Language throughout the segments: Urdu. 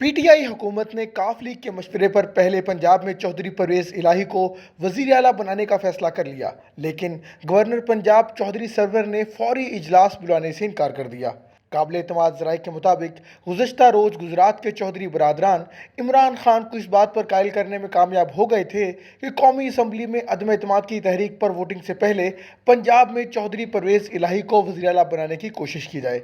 پی ٹی آئی حکومت نے کاف لیگ کے مشورے پر پہلے پنجاب میں چودھری پرویز الہی کو وزیر اعلیٰ بنانے کا فیصلہ کر لیا، لیکن گورنر پنجاب چودھری سرور نے فوری اجلاس بلانے سے انکار کر دیا۔ قابل اعتماد ذرائع کے مطابق گزشتہ روز گجرات کے چودھری برادران عمران خان کو اس بات پر قائل کرنے میں کامیاب ہو گئے تھے کہ قومی اسمبلی میں عدم اعتماد کی تحریک پر ووٹنگ سے پہلے پنجاب میں چودھری پرویز الہی کو وزیر اعلیٰ بنانے کی کوشش کی جائے۔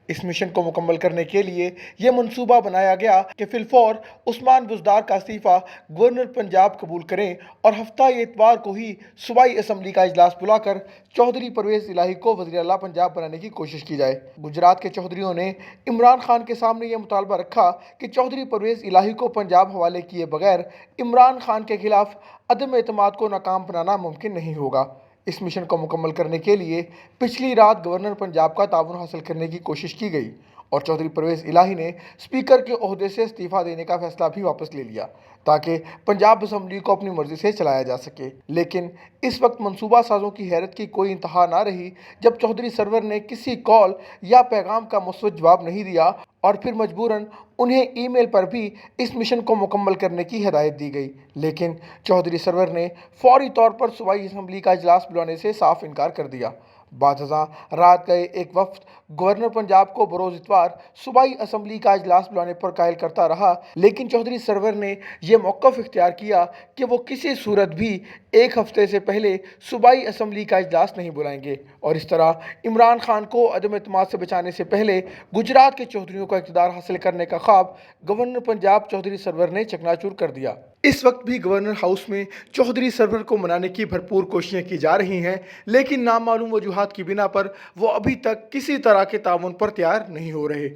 اس مشن کو مکمل کرنے کے لیے یہ منصوبہ بنایا گیا کہ فی الفور عثمان بزدار کا استعفیٰ گورنر پنجاب قبول کریں اور ہفتہ اتوار کو ہی صوبائی اسمبلی کا اجلاس بلا کر چودھری پرویز الہی کو وزیر اعلیٰ پنجاب بنانے کی کوشش کی جائے۔ گجرات کے چودھریوں نے عمران خان کے سامنے یہ مطالبہ رکھا کہ چودھری پرویز الہی کو پنجاب حوالے کیے بغیر عمران خان کے خلاف عدم اعتماد کو ناکام بنانا ممکن نہیں ہوگا۔ اس مشن کو مکمل کرنے کے لیے پچھلی رات گورنر پنجاب کا تعاون حاصل کرنے کی کوشش کی گئی اور چودھری پرویز الہی نے اسپیکر کے عہدے سے استعفیٰ دینے کا فیصلہ بھی واپس لے لیا تاکہ پنجاب اسمبلی کو اپنی مرضی سے چلایا جا سکے۔ لیکن اس وقت منصوبہ سازوں کی حیرت کی کوئی انتہا نہ رہی جب چودھری سرور نے کسی کال یا پیغام کا مثبت جواب نہیں دیا اور پھر مجبوراً انہیں ای میل پر بھی اس مشن کو مکمل کرنے کی ہدایت دی گئی، لیکن چودھری سرور نے فوری طور پر صوبائی اسمبلی کا اجلاس بلانے سے صاف انکار کر دیا۔ بعد ازاں رات گئے ایک وفد گورنر پنجاب کو بروز اتوار صوبائی اسمبلی کا اجلاس بلانے پر قائل کرتا رہا، لیکن چودھری سرور نے یہ موقف اختیار کیا کہ وہ کسی صورت بھی ایک ہفتے سے پہلے صوبائی اسمبلی کا اجلاس نہیں بلائیں گے اور اس طرح عمران خان کو عدم اعتماد سے بچانے سے پہلے گجرات کے چودھریوں کا اقتدار حاصل کرنے کا خواب گورنر پنجاب چودھری سرور نے چکناچور کر دیا۔ اس وقت بھی گورنر ہاؤس میں چودھری سرور کو منانے کی بھرپور کوششیں کی جا رہی ہیں، لیکن نامعلوم وجوہات کی بنا پر وہ ابھی تک کسی طرح کے تعاون پر تیار نہیں ہو رہے۔